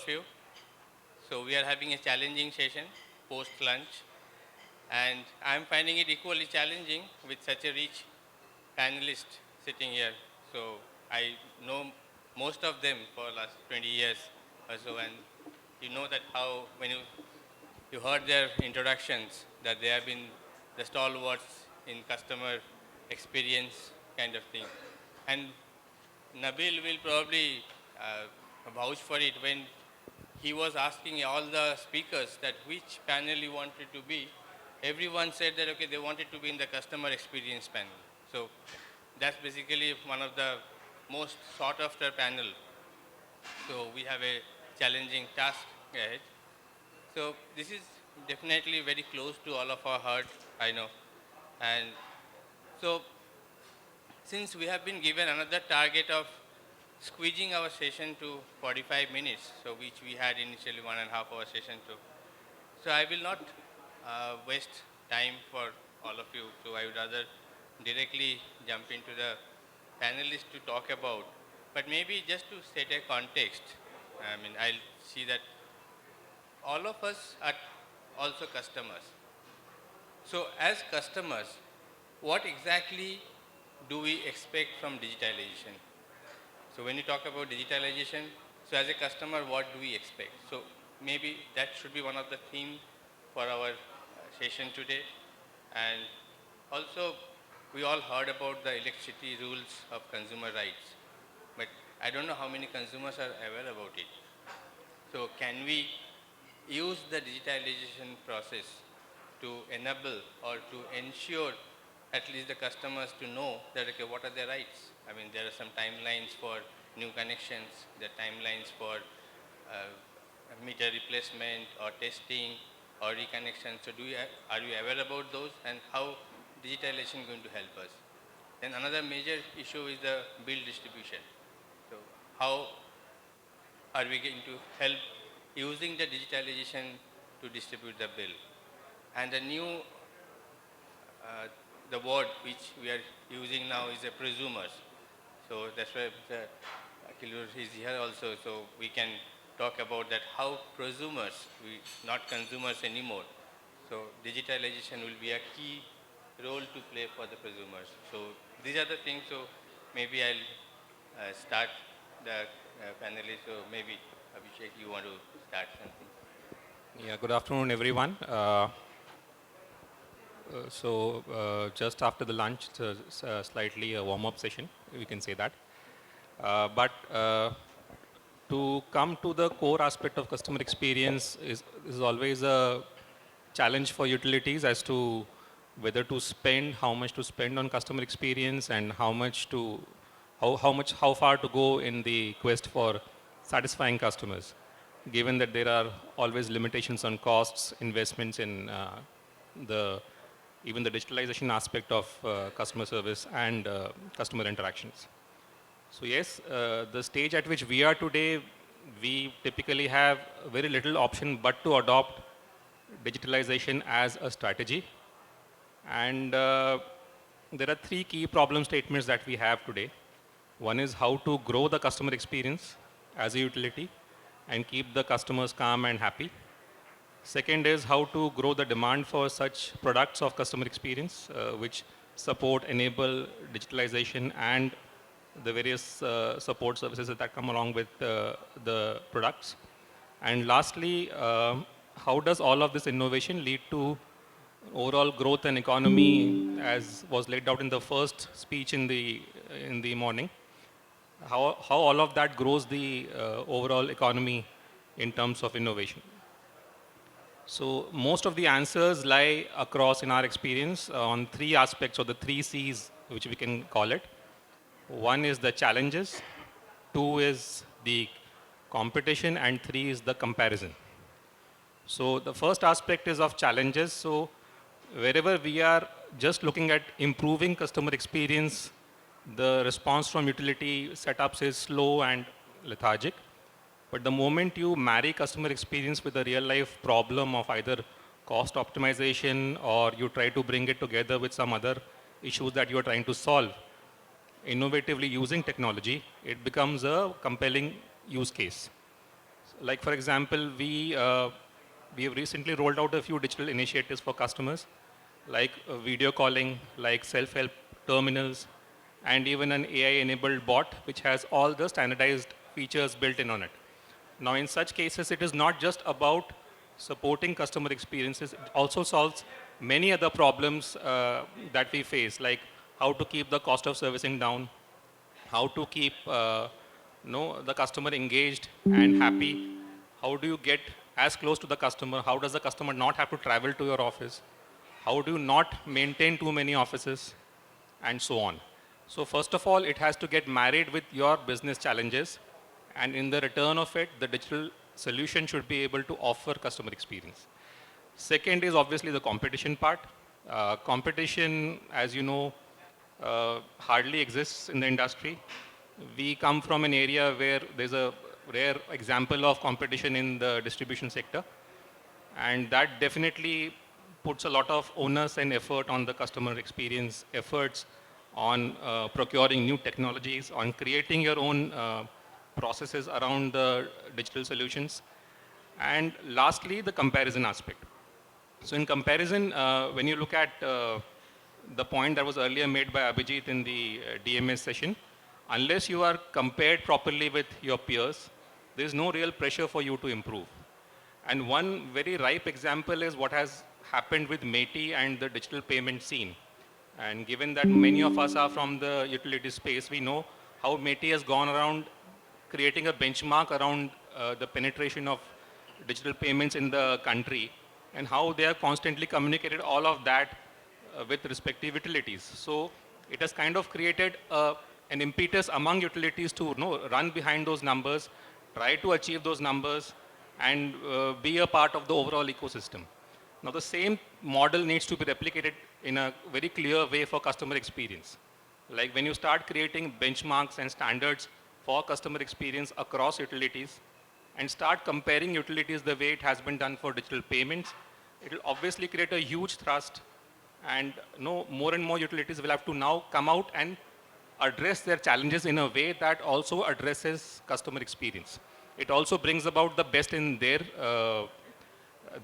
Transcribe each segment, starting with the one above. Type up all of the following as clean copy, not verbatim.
you. So we are having a challenging session post-lunch, and I'm finding it equally challenging with such a rich panelist sitting here. So I know most of them for last 20 years or so, and you know that how when you heard their introductions that they have been the stalwarts in customer experience kind of thing. And Nabil will probably vouch for it when he was asking all the speakers that which panel he wanted to be. Everyone said that, okay, they wanted to be in the customer experience panel. So that's basically one of the most sought after panel. So we have a challenging task ahead. So this is definitely very close to all of our heart, I know. And so since we have been given another target of squeezing our session to 45 minutes, so which we had initially 1.5 hour session to. So I will not waste time for all of you. So I would rather directly jump into the panelists to talk about. But maybe just to set a context, I mean, I'll see that all of us are also customers. So as customers, what exactly do we expect from digitalization? So when you talk about digitalization, so as a customer, what do we expect? So maybe that should be one of the theme for our session today. And also, we all heard about the electricity rules of consumer rights, but I don't know how many consumers are aware about it. So can we use the digitalization process to enable or to ensure at least the customers to know that, okay, what are their rights? I mean, there are some timelines for new connections, there are timelines for meter replacement or testing or reconnection. So are you aware about those, and how digitalization is going to help us? Then another major issue is the bill distribution. So how are we going to help using the digitalization to distribute the bill? And the new, the word which we are using now is a prosumers. So that's why Kilur is here also, so we can talk about that how prosumers, not consumers anymore. So digitalization will be a key role to play for the prosumers. So these are the things, so maybe I'll start the panelists, so maybe Abhishek, you want to start something? Yeah, good afternoon, everyone. Just after the lunch, it's slightly a warm-up session, we can say that. But to come to the core aspect of customer experience is always a challenge for utilities as to whether to spend, how much to spend on customer experience, and how far to go in the quest for satisfying customers, given that there are always limitations on costs, investments in even the digitalization aspect of customer service and customer interactions. So yes, the stage at which we are today, we typically have very little option but to adopt digitalization as a strategy. And there are three key problem statements that we have today. One is how to grow the customer experience as a utility and keep the customers calm and happy. Second is how to grow the demand for such products of customer experience, which support, enable digitalization and the various support services that come along with the products. And lastly, how does all of this innovation lead to overall growth and economy, as was laid out in the first speech in the morning? How all of that grows the overall economy in terms of innovation? So most of the answers lie across, in our experience, on three aspects, or the three C's, which we can call it. One is the challenges, two is the competition, and three is the comparison. So the first aspect is of challenges. So wherever we are just looking at improving customer experience, the response from utility setups is slow and lethargic. But the moment you marry customer experience with a real life problem of either cost optimization, or you try to bring it together with some other issues that you are trying to solve, innovatively using technology, it becomes a compelling use case. Like for example, we have recently rolled out a few digital initiatives for customers, like video calling, like self-help terminals, and even an AI-enabled bot which has all the standardized features built in on it. Now, in such cases, it is not just about supporting customer experiences, it also solves many other problems that we face, like how to keep the cost of servicing down, how to keep the customer engaged and happy, how do you get as close to the customer, how does the customer not have to travel to your office, how do you not maintain too many offices, and so on. So first of all, it has to get married with your business challenges, and in the return of it, the digital solution should be able to offer customer experience. Second is obviously the competition part. Competition, as you know, hardly exists in the industry. We come from an area where there's a rare example of competition in the distribution sector, and that definitely puts a lot of onus and effort on the customer experience, efforts on procuring new technologies, on creating your own processes around the digital solutions. And lastly, the comparison aspect. So in comparison, when you look at the point that was earlier made by Abhijit in the DMS session, unless you are compared properly with your peers, there is no real pressure for you to improve. And one very ripe example is what has happened with METI and the digital payment scene. And given that many of us are from the utility space, we know how METI has gone around creating a benchmark around the penetration of digital payments in the country and how they have constantly communicated all of that with respective utilities. So it has kind of created an impetus among utilities to run behind those numbers, try to achieve those numbers, and be a part of the overall ecosystem. Now the same model needs to be replicated in a very clear way for customer experience. Like when you start creating benchmarks and standards for customer experience across utilities and start comparing utilities the way it has been done for digital payments, it will obviously create a huge thrust, and more and more utilities will have to now come out and address their challenges in a way that also addresses customer experience. It also brings about the best in their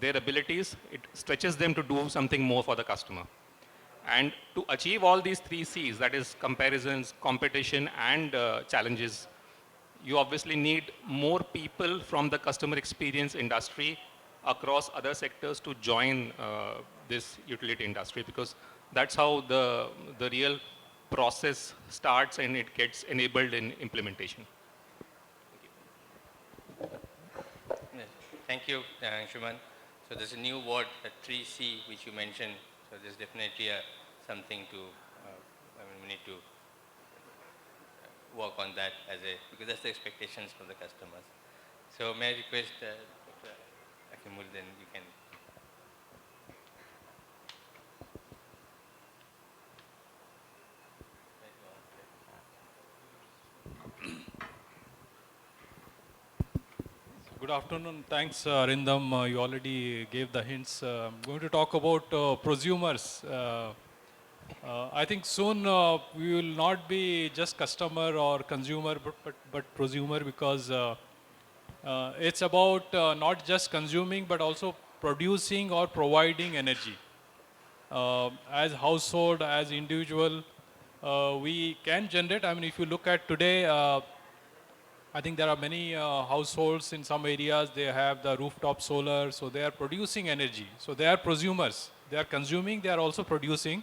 abilities. It stretches them to do something more for the customer. And to achieve all these three C's, that is comparisons, competition, and challenges, you obviously need more people from the customer experience industry across other sectors to join this utility industry, because that's how the real process starts and it gets enabled in implementation. Yes. Thank you, Shuman. So there's a new word, a 3C, which you mentioned. So there's definitely something to, we need to work on that because that's the expectations from the customers. So may I request Dr. Akimul, then you can. Good afternoon. Thanks, Arindam. You already gave the hints. I'm going to talk about prosumers. I think soon we will not be just customer or consumer, but prosumer, because it's about not just consuming, but also producing or providing energy. As household, as individual, we can generate. I mean, if you look at today, I think there are many households in some areas, they have the rooftop solar, so they are producing energy. So they are prosumers. They are consuming, they are also producing.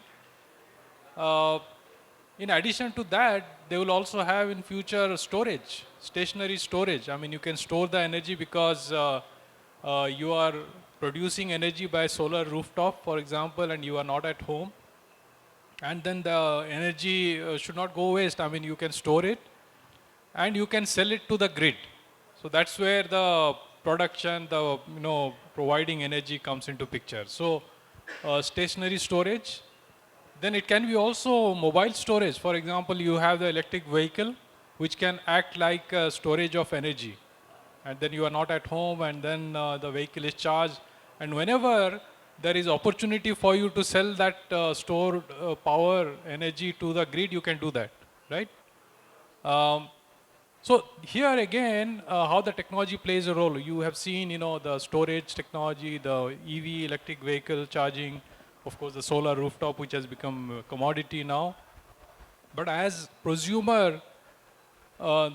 In addition to that, they will also have in future storage, stationary storage. I mean, you can store the energy because you are producing energy by solar rooftop, for example, and you are not at home. And then the energy should not go waste. I mean, you can store it and you can sell it to the grid. So that's where the production, the providing energy comes into picture. So stationary storage. Then it can be also mobile storage. For example, you have the electric vehicle which can act like storage of energy. And then you are not at home, and then the vehicle is charged. And whenever there is opportunity for you to sell that stored power energy to the grid, you can do that, right? So here again, how the technology plays a role. You have seen, the storage technology, the EV, electric vehicle charging, of course, the solar rooftop, which has become a commodity now. But as prosumer, uh,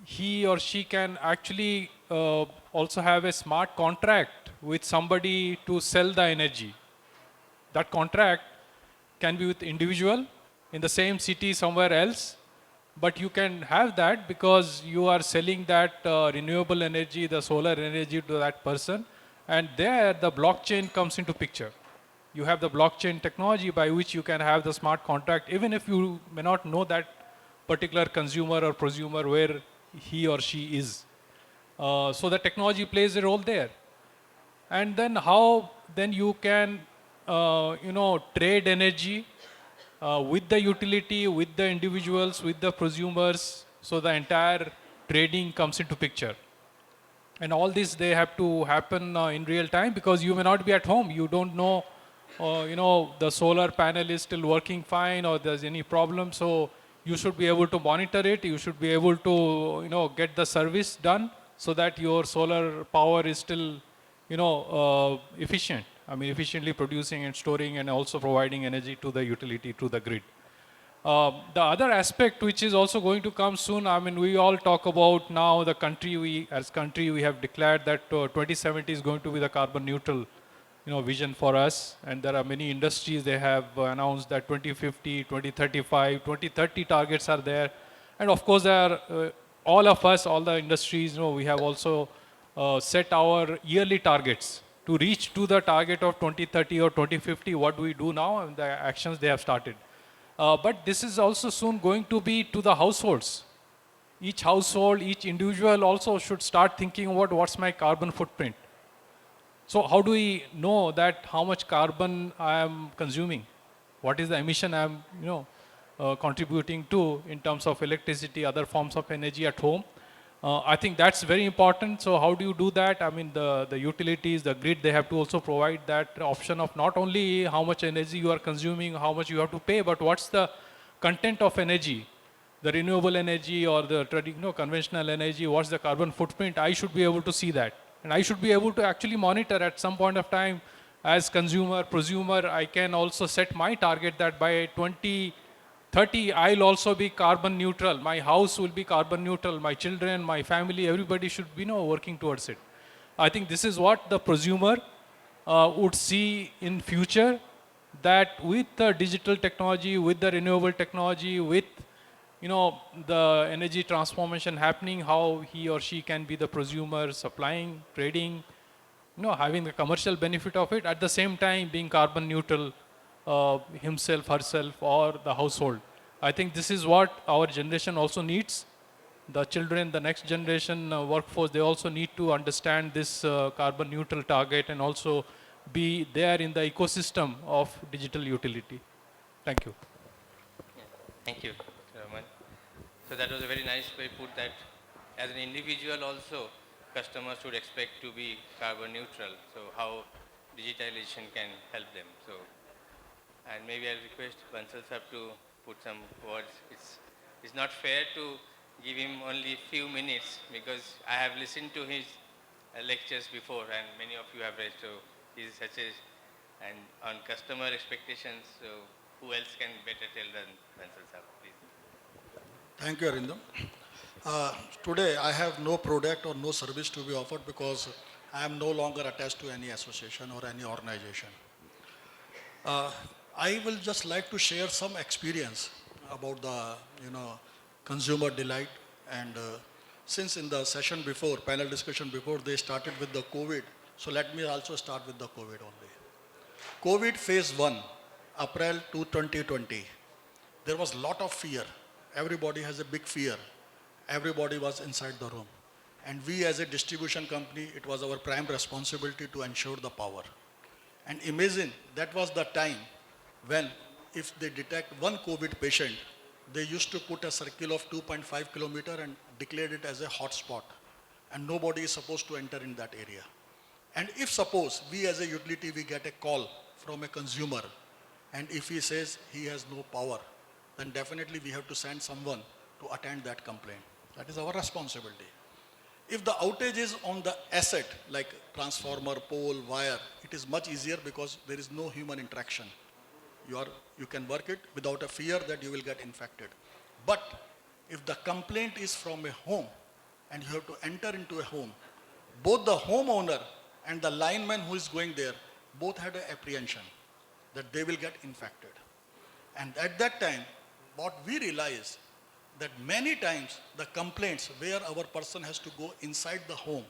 he or she can actually also have a smart contract with somebody to sell the energy. That contract can be with individual in the same city somewhere else, but you can have that because you are selling that renewable energy, the solar energy to that person, and there the blockchain comes into picture. You have the blockchain technology by which you can have the smart contract, even if you may not know that particular consumer or prosumer where he or she is. So the technology plays a role there. And then how then you can trade energy with the utility, with the individuals, with the prosumers, so the entire trading comes into picture. And all this, they have to happen in real time, because you may not be at home. You don't know, the solar panel is still working fine or there's any problem. So you should be able to monitor it. You should be able to, get the service done so that your solar power is still, efficient. I mean, efficiently producing and storing and also providing energy to the utility, to the grid. The other aspect which is also going to come soon, I mean, we all talk about now the country, as country, we have declared that 2070 is going to be the carbon neutral, vision for us. And there are many industries, they have announced that 2050, 2035, 2030 targets are there. And of course, there are, all of us, all the industries, we have also set our yearly targets to reach to the target of 2030 or 2050, what do we do now, and the actions they have started. But this is also soon going to be to the households. Each household, each individual also should start thinking about what's my carbon footprint. So how do we know that how much carbon I am consuming? What is the emission I am, contributing to in terms of electricity, other forms of energy at home? I think that's very important. So how do you do that? I mean, the utilities, the grid, they have to also provide that option of not only how much energy you are consuming, how much you have to pay, but what's the content of energy, the renewable energy or the conventional energy, what's the carbon footprint? I should be able to see that. And I should be able to actually monitor at some point of time as consumer, prosumer. I can also set my target that by 2030, I'll also be carbon neutral. My house will be carbon neutral. My children, my family, everybody should be working towards it. I think this is what the prosumer would see in future, that with the digital technology, with the renewable technology, with the energy transformation happening, how he or she can be the prosumer, supplying, trading, having the commercial benefit of it, at the same time being carbon neutral himself, herself, or the household. I think this is what our generation also needs. The children, the next generation workforce, they also need to understand this carbon neutral target and also be there in the ecosystem of digital utility. Thank you. Thank you, Mr. Raman. So that was a very nice way put, that as an individual also, customers should expect to be carbon neutral. So how digitalization can help them. So, and maybe I'll request Bansal sir to put some words. It's not fair to give him only few minutes, because I have listened to his lectures before and many of you have read. So he's such a, and on customer expectations, so who else can better tell than Bansal sir, please. Thank you, Arindam. Today, I have no product or no service to be offered because I am no longer attached to any association or any organization. I will just like to share some experience about the, consumer delight. And since in the session before, panel discussion before, they started with the COVID, so let me also start with the COVID only. COVID phase 1, April 2, 2020, there was a lot of fear. Everybody has a big fear. Everybody was inside the room. And we as a distribution company, it was our prime responsibility to ensure the power. And imagine that was the time when if they detect one COVID patient, they used to put a circle of 2.5 kilometer and declared it as a hotspot. And nobody is supposed to enter in that area. And if suppose we as a utility, we get a call from a consumer, and if he says he has no power, then definitely we have to send someone to attend that complaint. That is our responsibility. If the outage is on the asset, like transformer, pole, wire, it is much easier because there is no human interaction. You can work it without a fear that you will get infected. But if the complaint is from a home and you have to enter into a home, both the homeowner and the lineman who is going there, both had an apprehension that they will get infected. And at that time, what we realized that many times the complaints where our person has to go inside the home,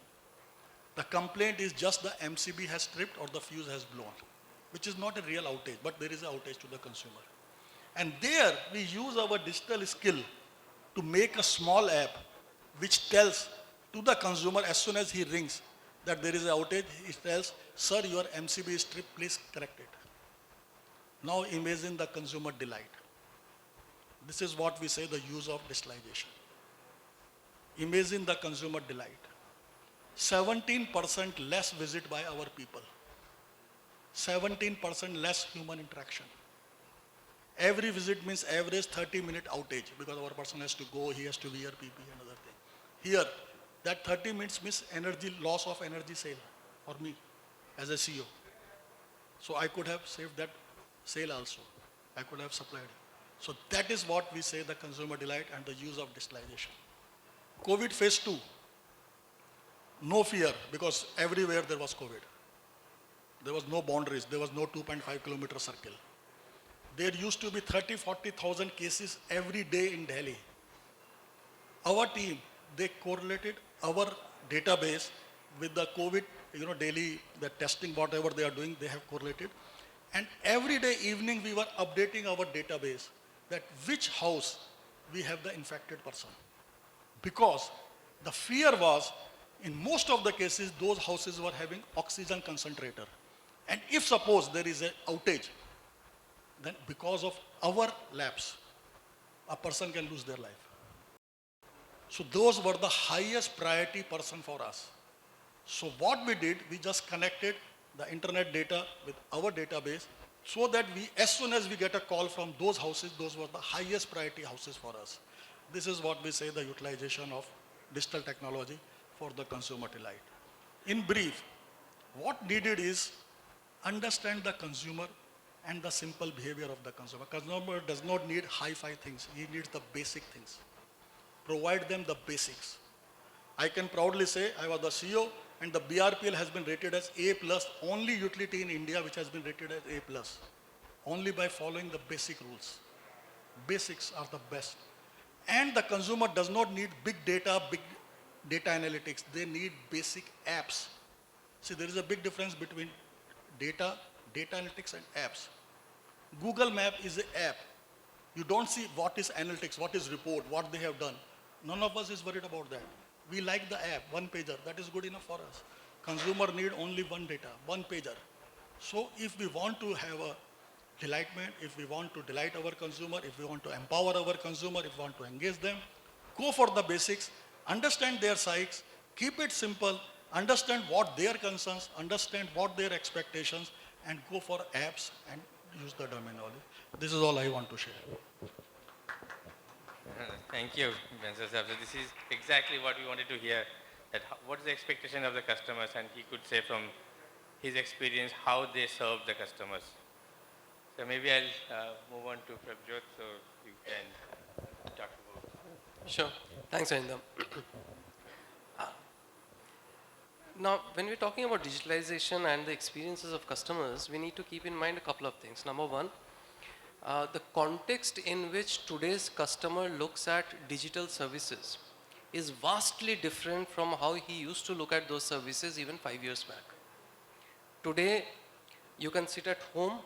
the complaint is just the MCB has tripped or the fuse has blown, which is not a real outage, but there is an outage to the consumer. And there we use our digital skill to make a small app which tells to the consumer as soon as he rings that there is an outage, he tells, sir, your MCB is tripped, please correct it. Now imagine the consumer delight. This is what we say the use of digitalization. Imagine the consumer delight. 17% less visit by our people. 17% less human interaction. Every visit means average 30-minute outage because our person has to go, he has to wear PP and other thing. Here, that 30 minutes means energy, loss of energy sale for me as a CEO. So I could have saved that sale also. I could have supplied. So that is what we say the consumer delight and the use of digitalization. COVID phase 2, no fear because everywhere there was COVID. There was no boundaries, there was no 2.5 kilometer circle. There used to be 30, 40,000 cases every day in Delhi. Our team, they correlated our database with the COVID, daily, the testing, whatever they are doing, they have correlated. And every day evening we were updating our database that which house we have the infected person. Because the fear was, in most of the cases, those houses were having oxygen concentrator. And if suppose there is an outage, then because of our lapse, a person can lose their life. So those were the highest priority person for us. So what we did, we just connected the internet data with our database so that as soon as we get a call from those houses, those were the highest priority houses for us. This is what we say the utilization of digital technology for the consumer delight. In brief, what needed is understand the consumer and the simple behavior of the consumer. Consumer does not need hi-fi things. He needs the basic things. Provide them the basics. I can proudly say I was the CEO and the BRPL has been rated as A+, only utility in India which has been rated as A+, only by following the basic rules. Basics are the best. And the consumer does not need big data analytics. They need basic apps. See, there is a big difference between data analytics and apps. Google Map is an app. You don't see what is analytics, what is report, what they have done. None of us is worried about that. We like the app, one pager, that is good enough for us. Consumer need only one data, one pager. So if we want to have a delightment, if we want to delight our consumer, if we want to empower our consumer, if we want to engage them, go for the basics, understand their psyches, keep it simple, understand what their concerns, understand what their expectations, and go for apps and use the domain knowledge. This is all I want to share. Thank you, Bansal sir. So this is exactly what we wanted to hear, that what is the expectation of the customers, and he could say from his experience how they serve the customers. So maybe I'll move on to Prabjot so you can talk about. Sure. Thanks, Arindam. Now, when we're talking about digitalization and the experiences of customers, we need to keep in mind a couple of things. Number one, the context in which today's customer looks at digital services is vastly different from how he used to look at those services even 5 years back. Today, you can sit at home,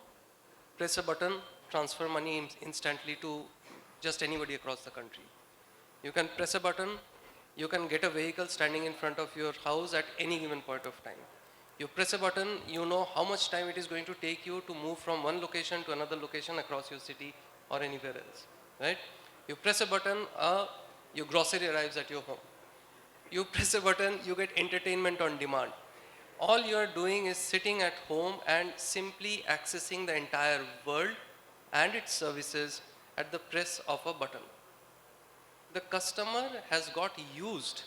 press a button, transfer money instantly to just anybody across the country. You can press a button, you can get a vehicle standing in front of your house at any given point of time. You press a button, you know how much time it is going to take you to move from one location to another location across your city or anywhere else, right? You press a button, your grocery arrives at your home. You press a button, you get entertainment on demand. All you are doing is sitting at home and simply accessing the entire world and its services at the press of a button. the customer has got used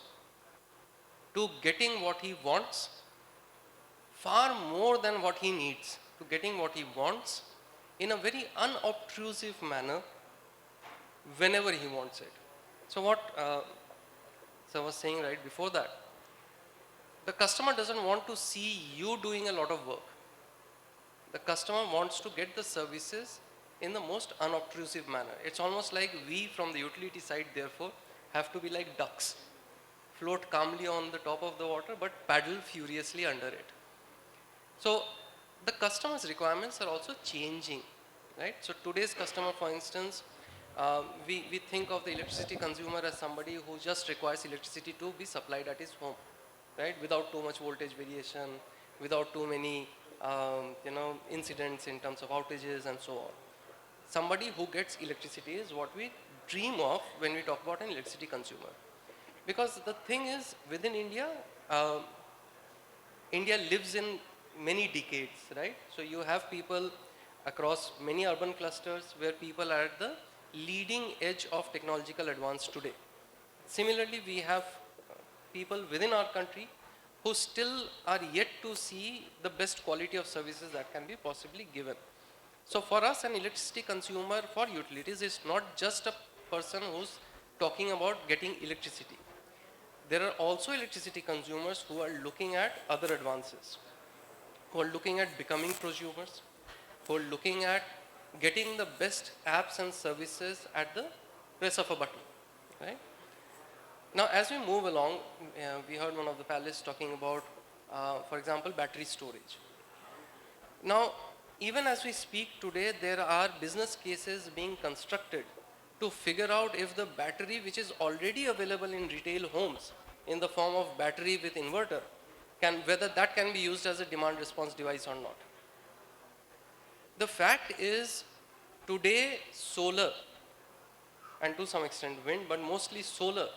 to getting what he wants far more than what he needs, to getting what he wants in a very unobtrusive manner whenever he wants it. So what so I was saying right before that, the customer doesn't want to see you doing a lot of work. The customer wants to get the services in the most unobtrusive manner. It's almost like we from the utility side therefore have to be like ducks, float calmly on the top of the water but paddle furiously under it. So the customer's requirements are also changing, right? So today's customer, for instance, we think of the electricity consumer as somebody who just requires electricity to be supplied at his home, right? Without too much voltage variation, without too many incidents in terms of outages and so on. Somebody who gets electricity is what we dream of when we talk about an electricity consumer. Because the thing is, within India, India lives in many decades, right? So you have people across many urban clusters where people are at the leading edge of technological advance today. Similarly, we have people within our country who still are yet to see the best quality of services that can be possibly given. So for us, an electricity consumer for utilities is not just a person who's talking about getting electricity. There are also electricity consumers who are looking at other advances, who are looking at becoming prosumers, who are looking at getting the best apps and services at the press of a button, right? Now, as we move along, we heard one of the panelists talking about, for example, battery storage. Now, even as we speak today, there are business cases being constructed to figure out if the battery which is already available in retail homes in the form of battery with inverter, whether that can be used as a demand response device or not. The fact is, today solar, and to some extent wind, but mostly solar,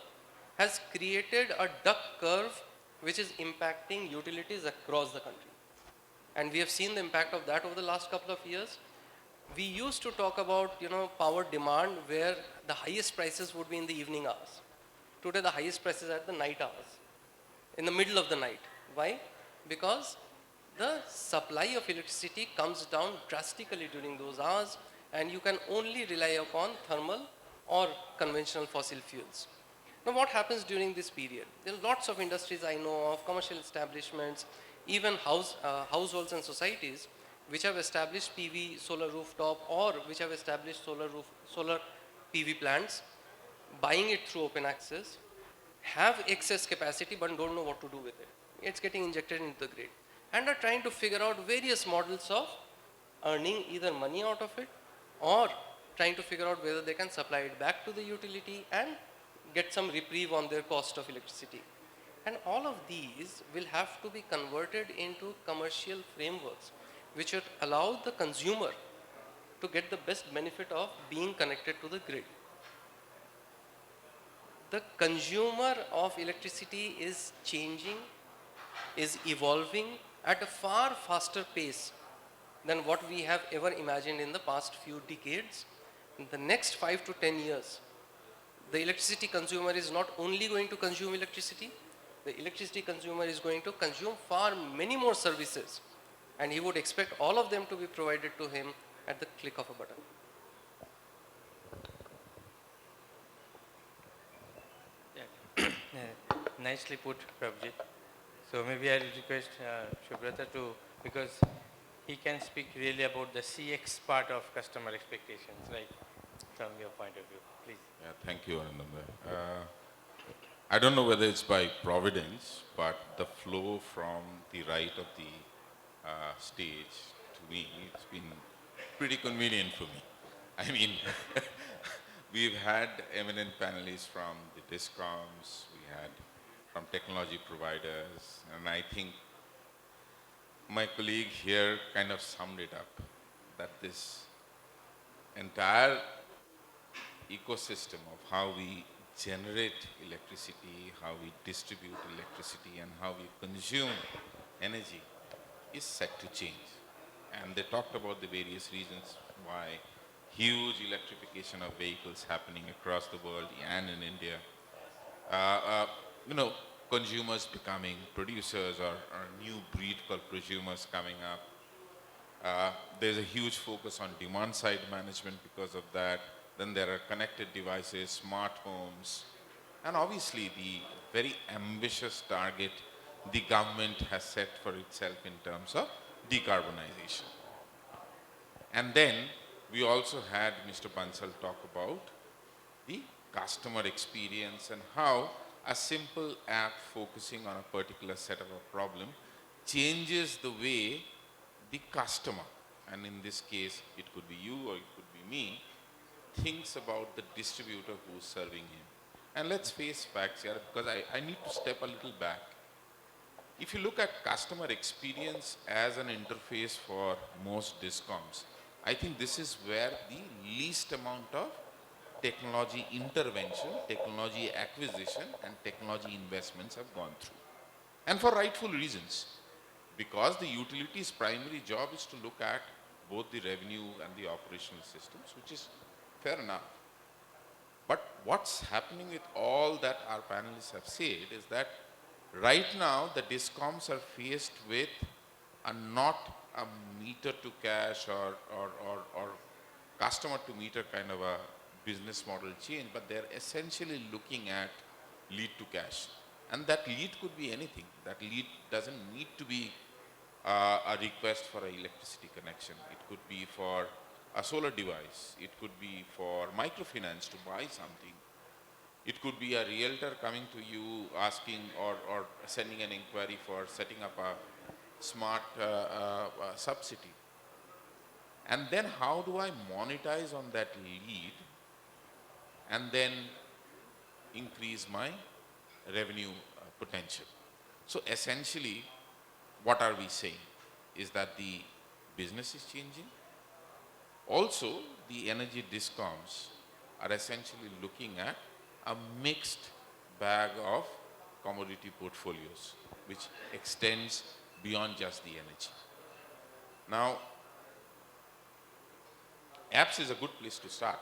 has created a duck curve which is impacting utilities across the country. And we have seen the impact of that over the last couple of years. We used to talk about power demand where the highest prices would be in the evening hours. Today the highest prices are at the night hours, in the middle of the night. Why? Because the supply of electricity comes down drastically during those hours and you can only rely upon thermal or conventional fossil fuels. Now what happens during this period? There are lots of industries I know of, commercial establishments, even households and societies which have established PV solar rooftop or which have established solar PV plants, buying it through open access, have excess capacity but don't know what to do with it. It's getting injected into the grid and are trying to figure out various models of earning either money out of it or trying to figure out whether they can supply it back to the utility and get some reprieve on their cost of electricity. And all of these will have to be converted into commercial frameworks which would allow the consumer to get the best benefit of being connected to the grid. The consumer of electricity is changing, is evolving at a far faster pace than what we have ever imagined in the past few decades. In the next 5 to 10 years, the electricity consumer is not only going to consume electricity, the electricity consumer is going to consume far many more services, and he would expect all of them to be provided to him at the click of a button. Nicely put, Prabhji. So maybe I'll request Shubrata to, because he can speak really about the CX part of customer expectations, right, from your point of view. Please. Yeah, thank you, Arindam. I don't know whether it's by providence, but the flow from the right of the stage to me, it's been pretty convenient for me. I mean, we've had eminent panelists from the discoms, we had from technology providers, and I think my colleague here kind of summed it up, that this entire ecosystem of how we generate electricity, how we distribute electricity, and how we consume energy is set to change. And they talked about the various reasons why huge electrification of vehicles happening across the world and in India. Uh, uh, you know, consumers becoming producers or new breed called prosumers coming up. There's a huge focus on demand side management because of that. Then there are connected devices, smart homes, and obviously the very ambitious target the government has set for itself in terms of decarbonization. And then we also had Mr. Bansal talk about the customer experience and how a simple app focusing on a particular set of a problem changes the way the customer, and in this case it could be you or it could be me, thinks about the distributor who's serving him. And let's face facts here, because I need to step a little back. If you look at customer experience as an interface for most discoms, I think this is where the least amount of technology intervention, technology acquisition, and technology investments have gone through. And for rightful reasons. Because the utility's primary job is to look at both the revenue and the operational systems, which is fair enough. But what's happening with all that our panelists have said is that right now the discoms are faced with not a meter to cash or customer to meter kind of a business model change, but they're essentially looking at lead to cash. And that lead could be anything. That lead doesn't need to be a request for an electricity connection. It could be for a solar device. It could be for microfinance to buy something. It could be a realtor coming to you asking or sending an inquiry for setting up a smart subsidy. And then how do I monetize on that lead and then increase my revenue potential? So essentially, what are we saying? Is that the business is changing? Also, the energy discoms are essentially looking at a mixed bag of commodity portfolios, which extends beyond just the energy. Now, apps is a good place to start,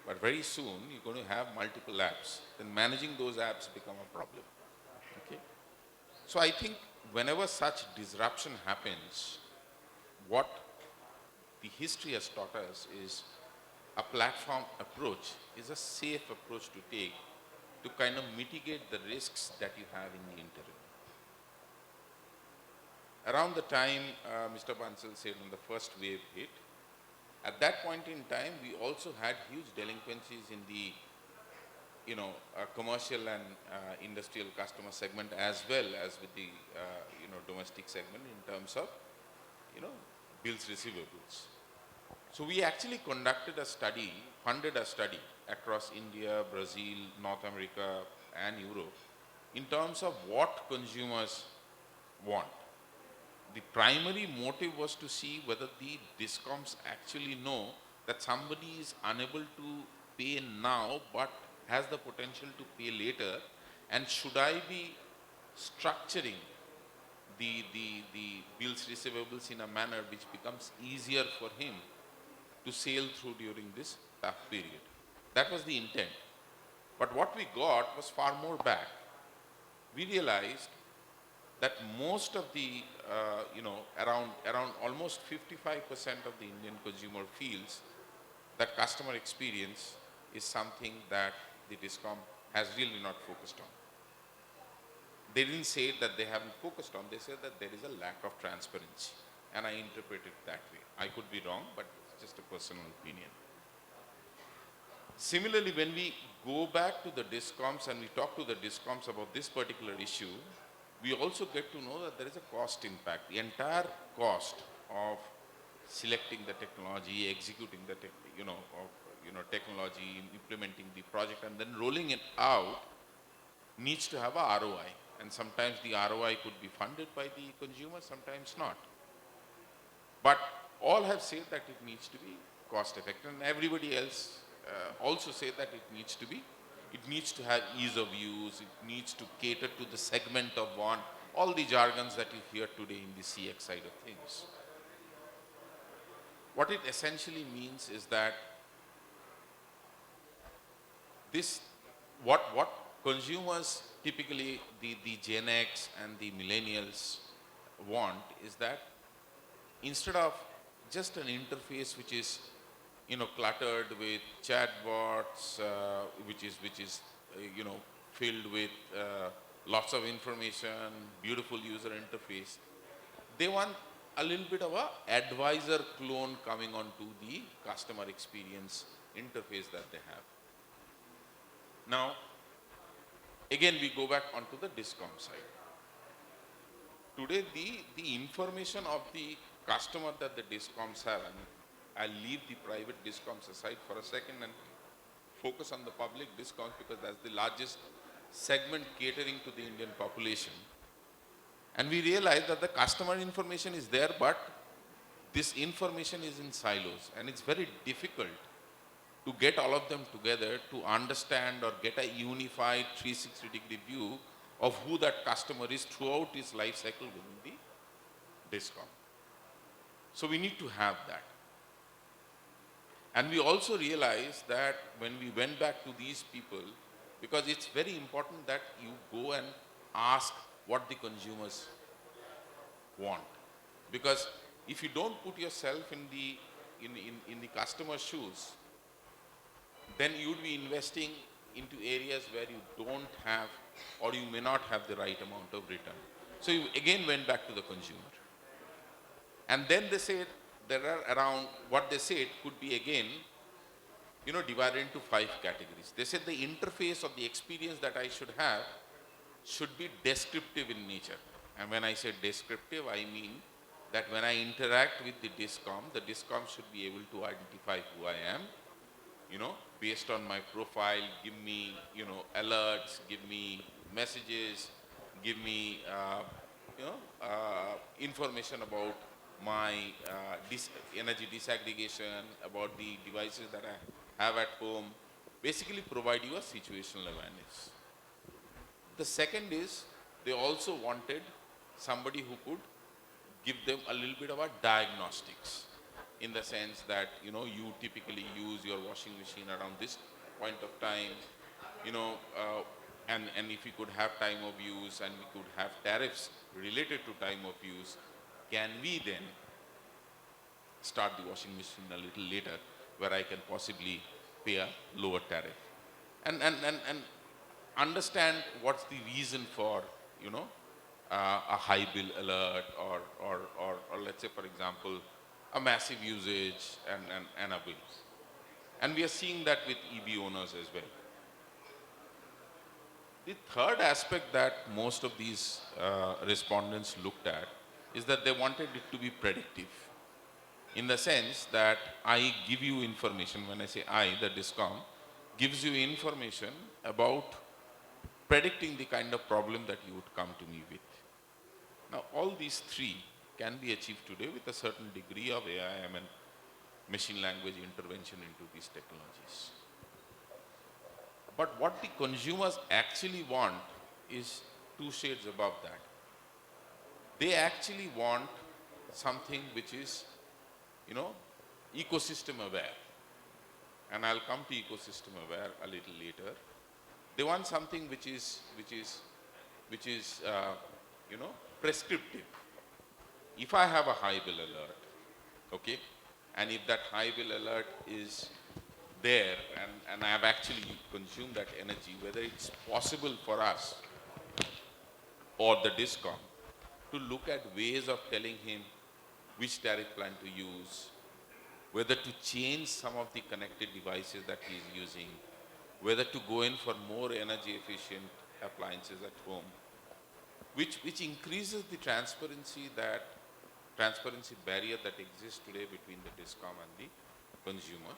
but very soon you're going to have multiple apps. Then managing those apps become a problem. Okay? So I think whenever such disruption happens, what the history has taught us is a platform approach is a safe approach to take to kind of mitigate the risks that you have in the interim. Around the time Mr. Bansal said when the first wave hit, at that point in time, we also had huge delinquencies in the commercial and industrial customer segment as well as with the domestic segment in terms of bills receivables. So we actually conducted a study, funded a study across India, Brazil, North America and Europe in terms of what consumers want. The primary motive was to see whether the discoms actually know that somebody is unable to pay now but has the potential to pay later, and should I be structuring the bills receivables in a manner which becomes easier for him to sail through during this tough period. That was the intent. But what we got was far more back. We realized that most of the, around almost 55% of the Indian consumer feels that customer experience is something that the discom has really not focused on. They didn't say that they haven't focused on, they said that there is a lack of transparency. And I interpret it that way. I could be wrong, but it's just a personal opinion. Similarly, when we go back to the discoms and we talk to the discoms about this particular issue, we also get to know that there is a cost impact. The entire cost of selecting the technology, executing the technology, implementing the project, and then rolling it out needs to have a ROI. And sometimes the ROI could be funded by the consumer, sometimes not. But all have said that it needs to be cost effective, and everybody else also say that it needs to have ease of use, it needs to cater to the segment of one, all the jargons that you hear today in the CX side of things. What it essentially means is that this, what consumers, typically the Gen X and the millennials want, is that instead of just an interface which is, cluttered with chatbots, which is filled with lots of information, beautiful user interface, they want a little bit of a advisor clone coming onto the customer experience interface that they have. Now, again, we go back onto the discom side. Today, the information of the customer that the discoms have, and I'll leave the private discoms aside for a second and focus on the public discoms because that's the largest segment catering to the Indian population. And we realize that the customer information is there, but this information is in silos, and it's very difficult to get all of them together to understand or get a unified 360-degree view of who that customer is throughout his life cycle within the discom. So we need to have that. And we also realized that when we went back to these people, because it's very important that you go and ask what the consumers want. Because if you don't put yourself in the customer's shoes, then you would be investing into areas where you don't have or you may not have the right amount of return. So you again went back to the consumer. And then they said there are around, what they said could be again, divided into 5 categories. They said the interface of the experience that I should have should be descriptive in nature. And when I say descriptive, I mean that when I interact with the discom should be able to identify who I am, based on my profile, give me, alerts, give me messages, give me, information about my energy disaggregation, about the devices that I have at home, basically provide you a situational awareness. The second is they also wanted somebody who could give them a little bit of a diagnostics, in the sense that, you typically use your washing machine around this point of time, and if we could have time of use and we could have tariffs related to time of use, can we then start the washing machine a little later where I can possibly pay a lower tariff? And understand what's the reason for, a high bill alert or let's say, for example, a massive usage and a bill. And we are seeing that with EB owners as well. The third aspect that most of these respondents looked at is that they wanted it to be predictive, in the sense that I give you information. When I say I, the discom gives you information about predicting the kind of problem that you would come to me with. Now, all these 3 can be achieved today with a certain degree of AI and machine language intervention into these technologies. But what the consumers actually want is 2 shades above that. They actually want something which is, ecosystem aware. And I'll come to ecosystem aware a little later. They want something which is prescriptive. If I have a high bill alert, okay, and if that high bill alert is there and I have actually consumed that energy, whether it's possible for us or the discom to look at ways of telling him which tariff plan to use, whether to change some of the connected devices that he is using, whether to go in for more energy efficient appliances at home, which increases the transparency barrier that exists today between the discom and the consumer,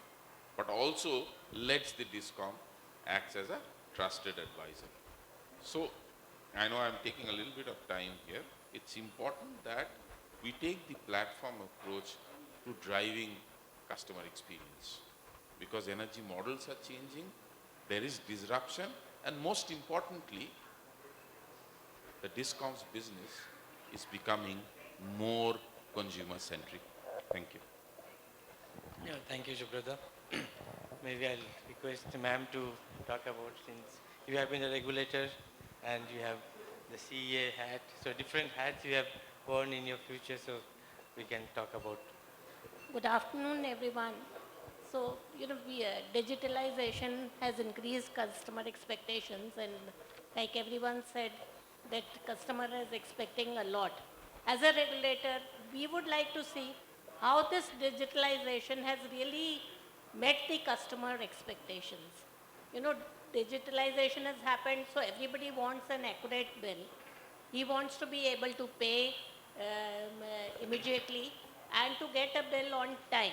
but also lets the discom act as a trusted advisor. So I know I'm taking a little bit of time here. It's important that we take the platform approach to driving customer experience, because energy models are changing, there is disruption, and most importantly, the discom's business is becoming more consumer centric. Thank you. Yeah, thank you, Subhrata. Maybe I'll request the ma'am to talk about, since you have been a regulator and you have the CA hat, so different hats you have worn in your future, so we can talk about. Good afternoon, everyone. So, digitalization has increased customer expectations, and like everyone said, that customer is expecting a lot. As a regulator, we would like to see how this digitalization has really met the customer expectations. You know, digitalization has happened, so everybody wants an accurate bill. He wants to be able to pay immediately and to get a bill on time.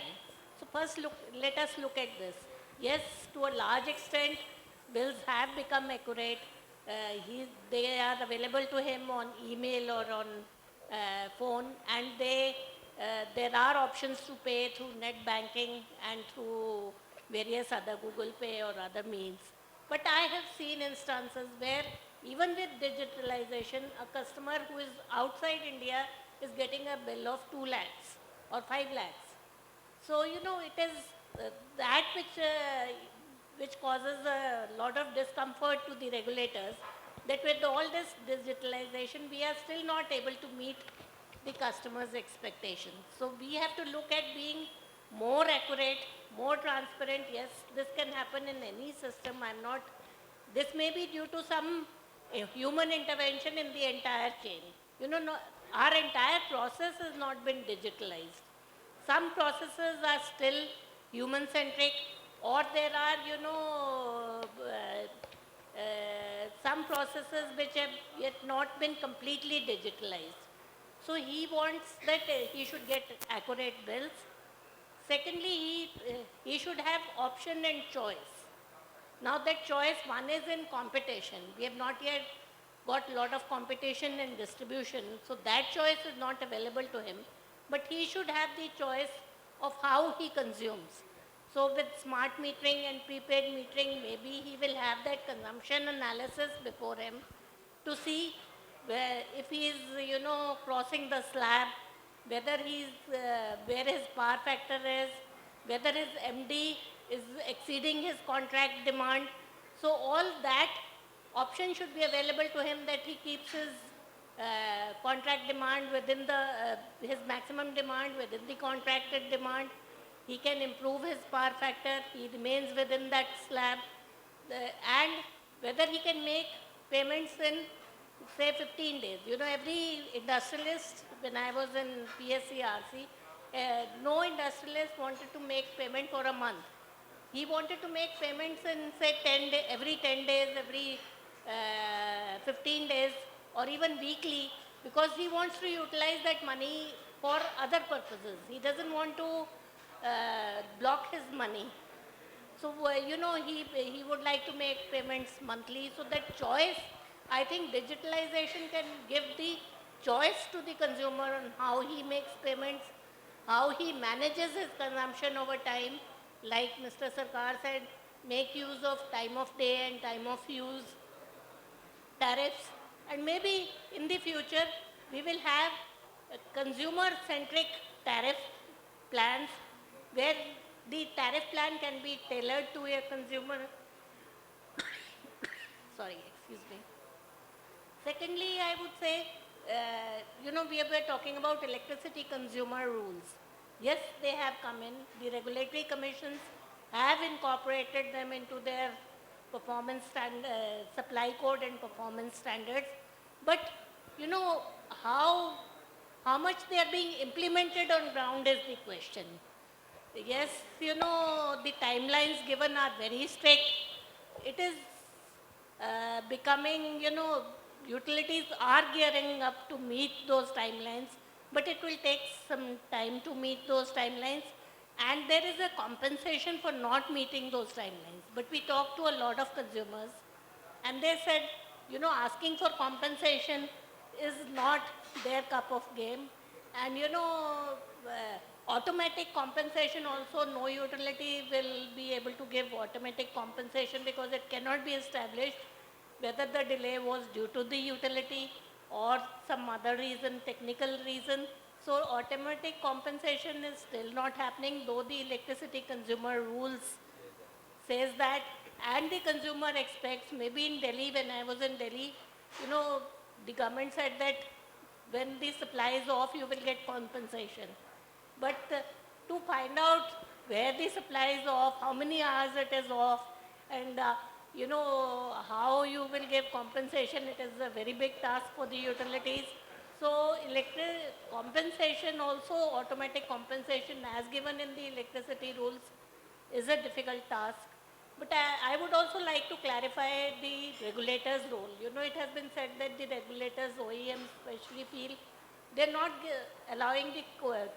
So first let us look at this. Yes, to a large extent, bills have become accurate. They are available to him on email or on phone, and there are options to pay through net banking and through various other Google Pay or other means. But I have seen instances where even with digitalization, a customer who is outside India is getting a bill of 2 lakhs or 5 lakhs. So, it is that which causes a lot of discomfort to the regulators, that with all this digitalization, we are still not able to meet the customer's expectations. So we have to look at being more accurate, more transparent. Yes, this can happen in any system. This may be due to some human intervention in the entire chain. No, our entire process has not been digitalized. Some processes are still human centric, or there are, some processes which have yet not been completely digitalized. So he wants that he should get accurate bills. Secondly, he should have option and choice. Now that choice, one is in competition. We have not yet got a lot of competition in distribution, so that choice is not available to him. But he should have the choice of how he consumes. So with smart metering and prepaid metering, maybe he will have that consumption analysis before him to see if he is, crossing the slab, whether where his power factor is, whether his MD is exceeding his contract demand. So all that option should be available to him, that he keeps his contract demand within his maximum demand within the contracted demand. He can improve his power factor, he remains within that slab, and whether he can make payments in say 15 days. Every industrialist, when I was in PSCRC, no industrialist wanted to make payment for a month. He wanted to make payments in say 10 days, every 15 days, or even weekly, because he wants to utilize that money for other purposes. He doesn't want to block his money. So, he would like to make payments monthly. So that choice, I think digitalization can give the choice to the consumer on how he makes payments, how he manages his consumption over time. Like Mr. Sarkar said, make use of time of day and time of use tariffs. And maybe in the future, we will have consumer-centric tariff plans where the tariff plan can be tailored to a consumer. Sorry, excuse me. Secondly, I would say, we were talking about electricity consumer rules. Yes, they have come in. The regulatory commissions have incorporated them into their supply code and performance standards. But, how much they are being implemented on ground is the question. Yes, the timelines given are very strict. It is becoming, utilities are gearing up to meet those timelines, but it will take some time to meet those timelines. And there is a compensation for not meeting those timelines. But we talked to a lot of consumers, and they said, asking for compensation is not their cup of game. And, automatic compensation also, no utility will be able to give automatic compensation, because it cannot be established whether the delay was due to the utility or some other reason, technical reason. So automatic compensation is still not happening, though the electricity consumer rules says that, and the consumer expects, maybe in Delhi, when I was in Delhi, you know, the government said that when the supply is off, you will get compensation. But to find out where the supply is off, how many hours it is off, and you know, how you will give compensation, it is a very big task for the utilities. So electric compensation also, automatic compensation as given in the electricity rules is a difficult task. But I would also like to clarify the regulator's role. You know, it has been said that the regulators, OEMs especially, feel they're not allowing the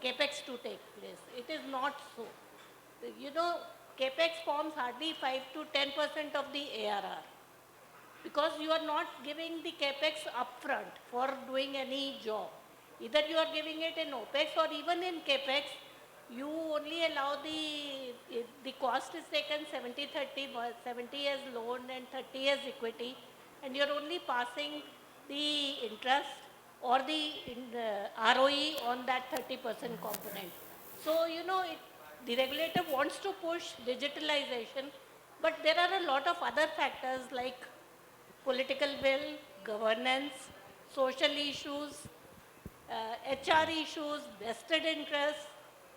capex to take place. It is not so. You know, capex forms hardly 5 to 10% of the ARR, because you are not giving the capex upfront for doing any job. Either you are giving it in OPEX, or even in capex, you only allow the cost is taken 70-30, 70 as loan and 30 as equity, and you're only passing the interest or the ROE on that 30% component. So, you know, the regulator wants to push digitalization, but there are a lot of other factors like political will, governance, social issues, HR issues, vested interests,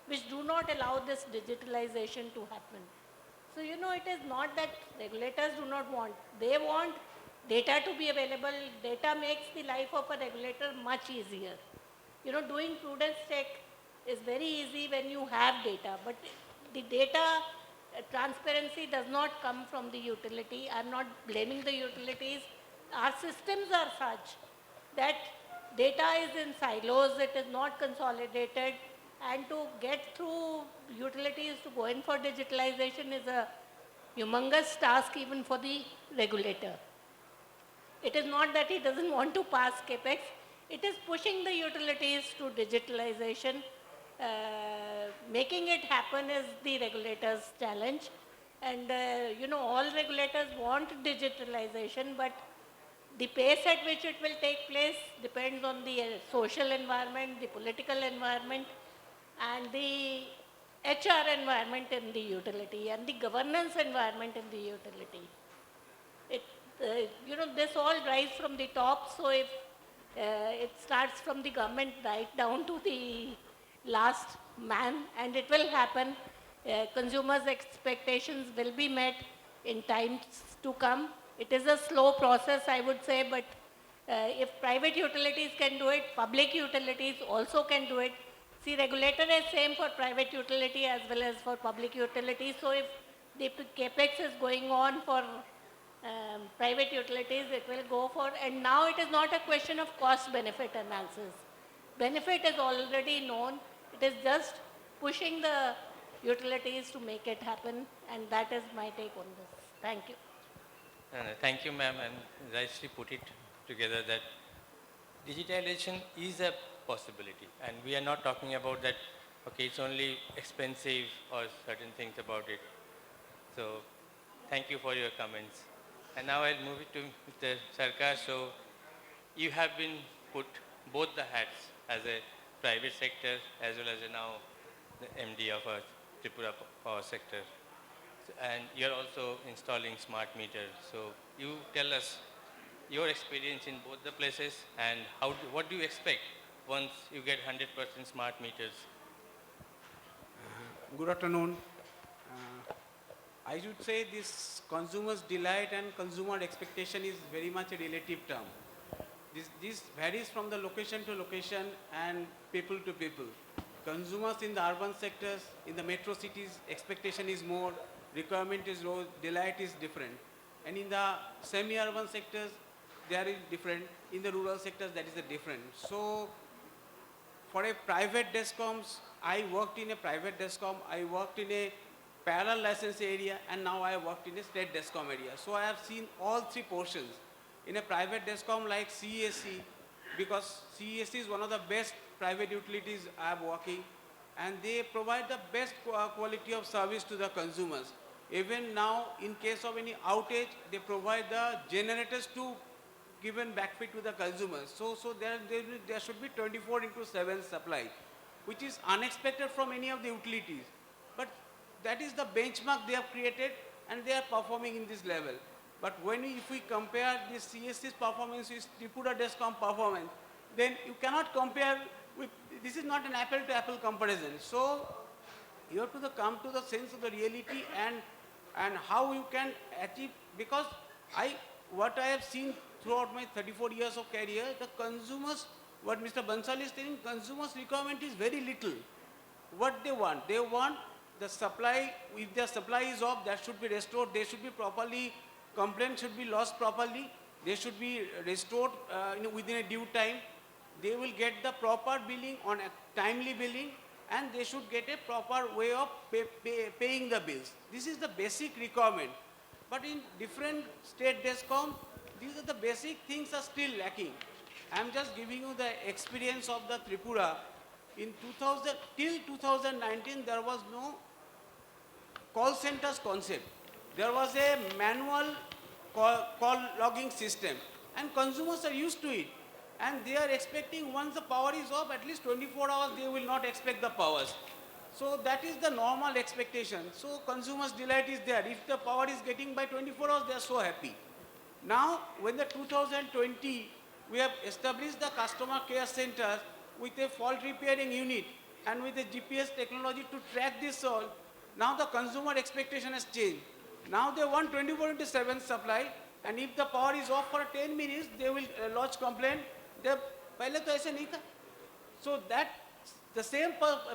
which do not allow this digitalization to happen. So, you know, it is not that regulators do not want. They want data to be available. Data makes the life of a regulator much easier. You know, doing prudence check is very easy when you have data, but the data transparency does not come from the utility. I'm not blaming the utilities. Our systems are such that data is in silos, it is not consolidated, and to get through utilities to go in for digitalization is a humongous task even for the regulator. It is not that he doesn't want to pass capex, it is pushing the utilities to digitalization. Making it happen is the regulator's challenge. And you know, all regulators want digitalization, but the pace at which it will take place depends on the social environment, the political environment, and the HR environment in the utility, and the governance environment in the utility. It, you know, this all drives from the top, so if it starts from the government right down to the last man, and it will happen, consumers' expectations will be met in times to come. It is a slow process, I would say, but if private utilities can do it, public utilities also can do it. See, regulator is same for private utility as well as for public utility. So if the capex is going on for private utilities, it will go for, and now it is not a question of cost benefit analysis. Benefit is already known. It is just pushing the utilities to make it happen, and that is my take on this. Thank you. Thank you, ma'am, and nicely put it together that digitalization is a possibility, and we are not talking about that, okay, it's only expensive or certain things about it. So, thank you for your comments. And now I'll move it to Mr. Sarkar. So, you have been put both the hats as a private sector as well as now the MD of a Tripura power sector. And you're also installing smart meters. So you tell us your experience in both the places and what do you expect once you get 100% smart meters? Good afternoon. I should say this consumer's delight and consumer expectation is very much a relative term. This varies from the location to location and people to people. Consumers in the urban sectors, in the metro cities, expectation is more, requirement is low, delight is different. And in the semi-urban sectors, there is different. In the rural sectors, that is a different. So, for a private DESCOMs, I worked in a private DESCOM, I worked in a parallel license area, and now I worked in a state DESCOM area. So I have seen all three portions. In a private DESCOM like CESC, because CESC is one of the best private utilities I am working, and they provide the best quality of service to the consumers. Even now, in case of any outage, they provide the generators to given backfeed to the consumers. So there should be 24 into 7 supply, which is unexpected from any of the utilities. But that is the benchmark they have created and they are performing in this level. But if we compare this CSC's performance with Tripura Descom performance, then you cannot compare with, this is not an apple to apple comparison. So you have to come to the sense of the reality and how you can achieve, because what I have seen throughout my 34 years of career, the consumers, what Mr. Bansal is telling, consumers' requirement is very little. What they want the supply, if their supply is off, that should be restored, they should be properly, complaint should be lodged properly, they should be restored within a due time, they will get the proper billing on a timely billing, and they should get a proper way of paying the bills. This is the basic requirement. But in different state DESCOM, these are the basic things are still lacking. I am just giving you the experience of the Tripura. In 2000, till 2019, there was no call centers concept. There was a manual call logging system, and consumers are used to it. And they are expecting once the power is off, at least 24 hours, they will not expect the powers. So that is the normal expectation. So consumers' delight is there. If the power is getting by 24 hours, they are so happy. Now, when the 2020, we have established the customer care centers with a fault repairing unit and with a GPS technology to track this all. Now the consumer expectation has changed. Now they want 24/7 supply, and if the power is off for 10 minutes, they will lodge complaint. पहले तो ऐसे नहीं था. So that the same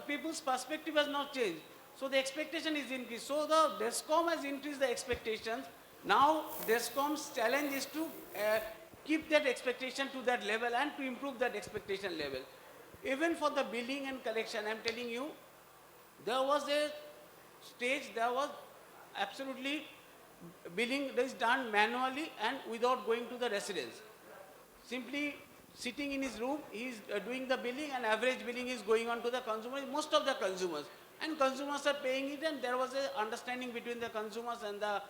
people's perspective has not changed. So the expectation is increased. So the DESCOM has increased the expectations. Now DESCOM's challenge is to keep that expectation to that level and to improve that expectation level. Even for the billing and collection, I'm telling you, there was a stage, there was absolutely billing that is done manually and without going to the residence. Simply sitting in his room, he is doing the billing, and average billing is going on to the consumer, most of the consumers. And consumers are paying it, and there was an understanding between the consumers and the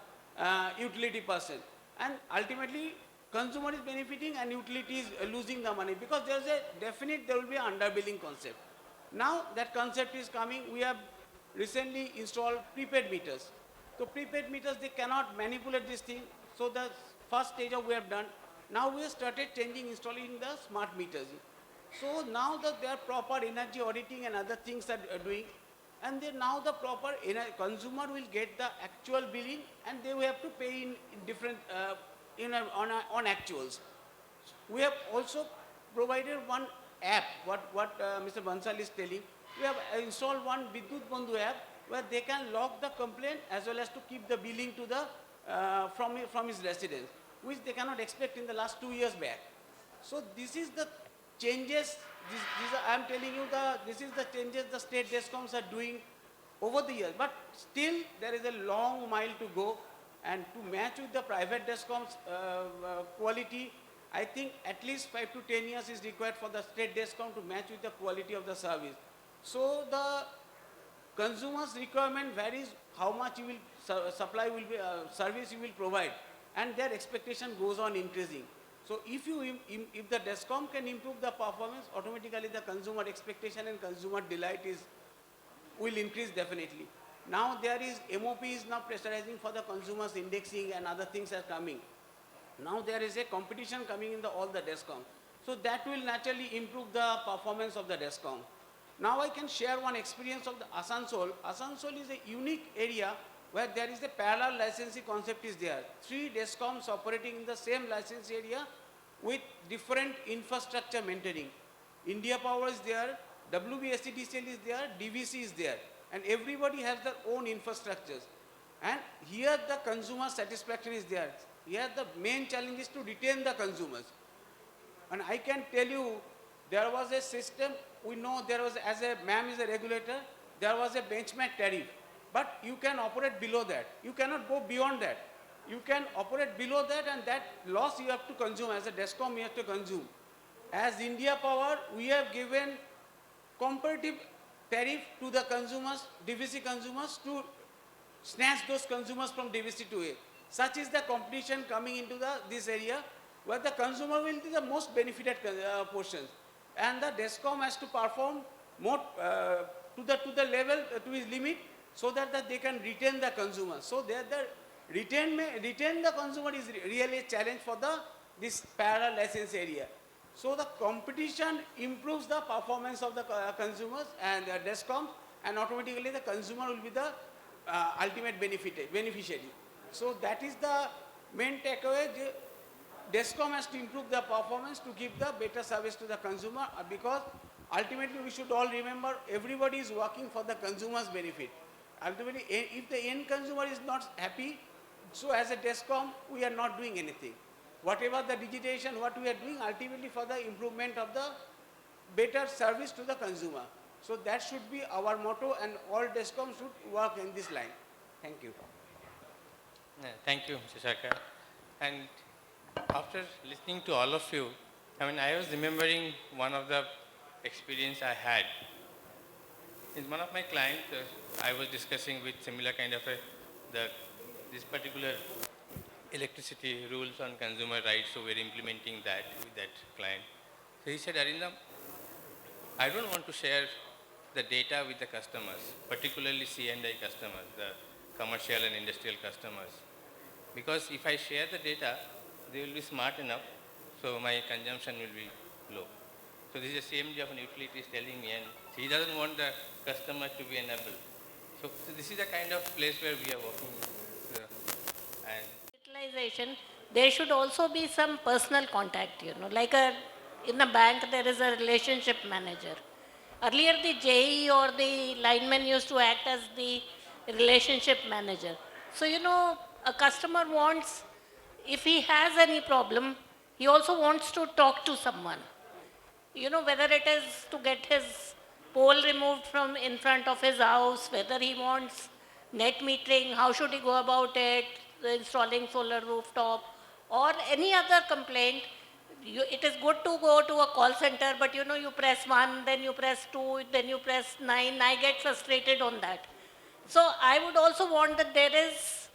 utility person. And ultimately, consumer is benefiting and utility is losing the money, because there is a definite, there will be an underbilling concept. Now that concept is coming. We have recently installed prepaid meters. So prepaid meters, they cannot manipulate this thing. So the first stage of we have done. Now we have started installing the smart meters. So now that they are proper energy auditing and other things are doing, and then now the proper consumer will get the actual billing, and they will have to pay in different on actuals. We have also provided one app. What Mr. Bansal is telling. We have installed one Vidyut Bandhu app where they can log the complaint as well as to keep the billing to the from his residence, which they cannot expect in the last 2 years back. So this is the changes, I am telling you, this is the changes the state DESCOMs are doing over the years. But still there is a long mile to go, and to match with the private DESCOMs quality, I think at least 5 to 10 years is required for the state DESCOM to match with the quality of the service. So the consumer's requirement varies, how much you will supply will be, service you will provide, and their expectation goes on increasing. So if the DESCOM can improve the performance, automatically the consumer expectation and consumer delight will increase definitely. Now there is, MOP is now pressurizing for the consumers, indexing and other things are coming. Now there is a competition coming in all the DESCOM. So that will naturally improve the performance of the DESCOM. Now I can share one experience of the Asansol. Asansol is a unique area where there is a parallel licensing concept is there. 3 DESCOMs operating in the same license area with different infrastructure maintaining. India Power is there, WBSEDCL is there, DVC is there, and everybody has their own infrastructures. And here the consumer satisfaction is there. Here the main challenge is to retain the consumers. And I can tell you, there was a system, we know there was, as a ma'am is a regulator, there was a benchmark tariff. But you can operate below that. You cannot go beyond that. You can operate below that, and that loss you have to consume. As a DESCOM, you have to consume. As India Power, we have given comparative tariff to the consumers, DVC consumers, to snatch those consumers from DVC to A. Such is the competition coming into this area. where the consumer will be the most benefited portions. And the DESCOM has to perform more to the level, to his limit, so that they can retain the consumer. So the retain the consumer is really a challenge for this parallel license area. So the competition improves the performance of the consumers and the DESCOM, and automatically the consumer will be the ultimate beneficiary. So that is the main takeaway. DESCOM has to improve the performance to give the better service to the consumer, because ultimately we should all remember everybody is working for the consumer's benefit. Ultimately, if the end consumer is not happy, so as a DESCOM, we are not doing anything. Whatever the digitization, what we are doing ultimately for the improvement of the better service to the consumer. So that should be our motto, and all DESCOM should work in this line. Thank you. Thank you, Mr. Sarkar. And after listening to all of you, I was remembering one of the experience I had. In one of my clients, I was discussing with similar kind of this particular electricity rules on consumer rights, so we're implementing that with that client. So he said, Arindam, I don't want to share the data with the customers, particularly C&I customers, the commercial and industrial customers. Because if I share the data, they will be smart enough, so my consumption will be low. So this is the same of an utility is telling me, and he doesn't want the customer to be enabled. So this is the kind of place where we are working. And Digitalization, there should also be some personal contact, like in a bank there is a relationship manager. Earlier the JE or the lineman used to act as the relationship manager. So, a customer wants, if he has any problem, he also wants to talk to someone. Whether it is to get his pole removed from in front of his house, whether he wants net metering, how should he go about it, installing solar rooftop, or any other complaint. It is good to go to a call center, but you press 1, then you press 2, then you press 9. I get frustrated on that. So I would also want that there is,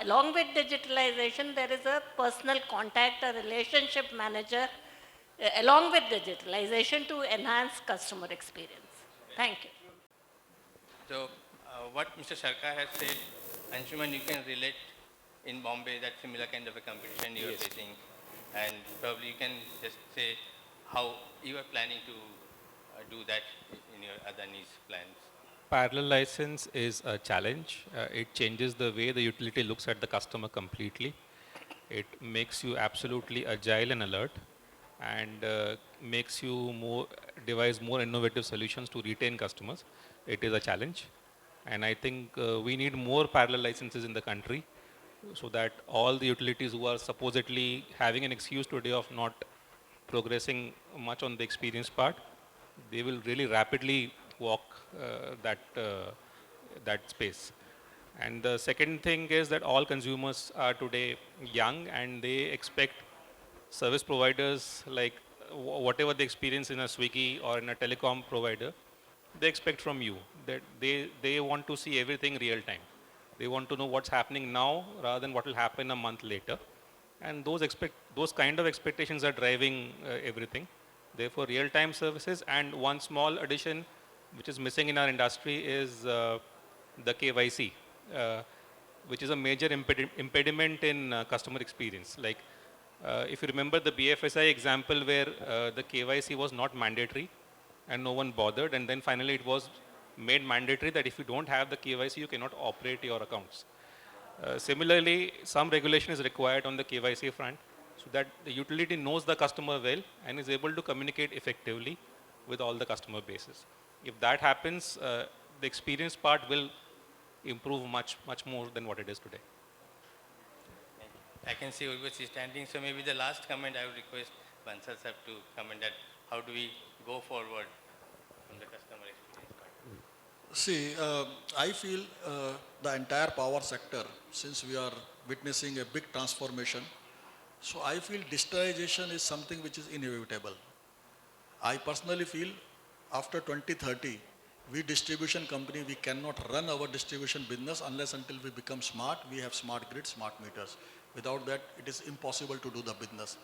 along with digitalization, there is a personal contact, a relationship manager, along with digitalization to enhance customer experience. Thank you. so what Mr. Sarkar has said, Anshuman, you can relate in Bombay that similar kind of a competition you are facing, and probably you can just say how you are planning to do that in your Adani's plans. Parallel license is a challenge. It changes the way the utility looks at the customer completely. It makes you absolutely agile and alert, and makes you devise more innovative solutions to retain customers. It is a challenge, and I think we need more parallel licenses in the country, so that all the utilities who are supposedly having an excuse today of not progressing much on the experience part, they will really rapidly walk that space. And the second thing is that all consumers are today young, and they expect service providers, like whatever they experience in a Swiggy or in a telecom provider, they expect from you that they want to see everything real time. They want to know what's happening now rather than what will happen a month later. And those kind of expectations are driving everything. Therefore, real-time services. And one small addition which is missing in our industry is the KYC, which is a major impediment in customer experience. Like, if you remember the BFSI example where the KYC was not mandatory and no one bothered, and then finally it was made mandatory that if you don't have the KYC, you cannot operate your accounts. Similarly, some regulation is required on the KYC front, so that the utility knows the customer well and is able to communicate effectively with all the customer bases. If that happens, the experience part will improve much more than what it is today. I can see Urvashi standing, so maybe the last comment I would request Bansal sir to comment that how do we go forward from the customer experience part. See, I feel the entire power sector, since we are witnessing a big transformation, so I feel digitalization is something which is inevitable. I personally feel after 2030, we distribution company, we cannot run our distribution business unless until we become smart. We have smart grid, smart meters. Without that, it is impossible to do the business.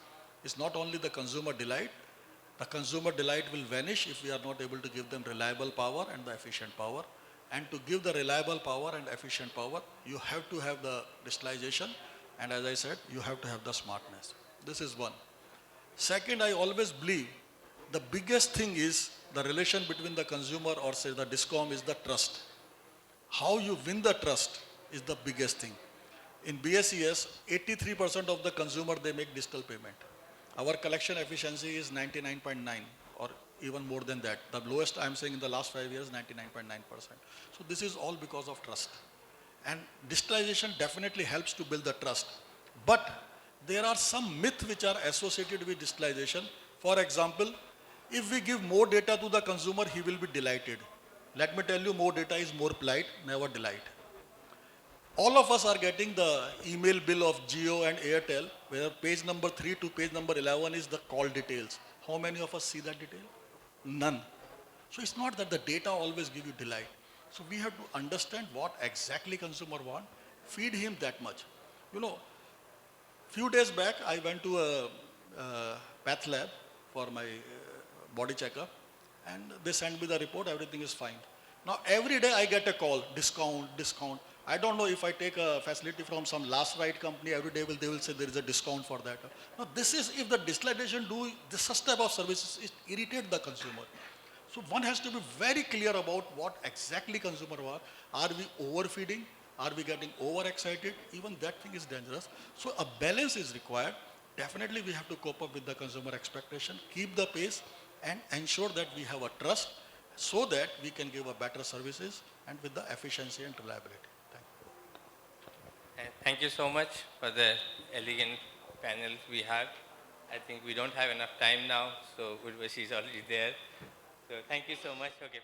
is not only the consumer delight, the consumer delight will vanish if we are not able to give them reliable power and the efficient power. And to give the reliable power and efficient power, you have to have the digitalization, and as I said, you have to have the smartness. This is one. Second, I always believe the biggest thing is the relation between the consumer or say the discom is the trust. How you win the trust is the biggest thing. In BSES, 83% of the consumer, they make digital payment. Our collection efficiency is 99.9 or even more than that. The lowest I'm saying in the last 5 years, 99.9%. So this is all because of trust. And digitalization definitely helps to build the trust. But there are some myths which are associated with digitalization. For example, if we give more data to the consumer, he will be delighted. Let me tell you, more data is more polite, never delight. All of us are getting the email bill of Jio and Airtel, where page number 3 to page number 11 is the call details. How many of us see that detail? None. So it's not that the data always give you delight. So we have to understand what exactly consumer want, feed him that much. You know, few days back, I went to a path lab for my body checkup, and they sent me the report, everything is fine. Now every day I get a call, discount, discount. I don't know if I take a facility from some last ride company, every day they will say there is a discount for that. Now this is, if the digitalization do this such type of services, it irritate the consumer. So one has to be very clear about what exactly consumer want. Are we overfeeding? Are we getting overexcited? Even that thing is dangerous. So a balance is required. Definitely we have to cope up with the consumer expectation, keep the pace, and ensure that we have a trust so that we can give a better services and with the efficiency and reliability. Thank you so much for the elegant panel we have. I think we don't have enough time now, so Urvashi is already there. So thank you so much. Okay.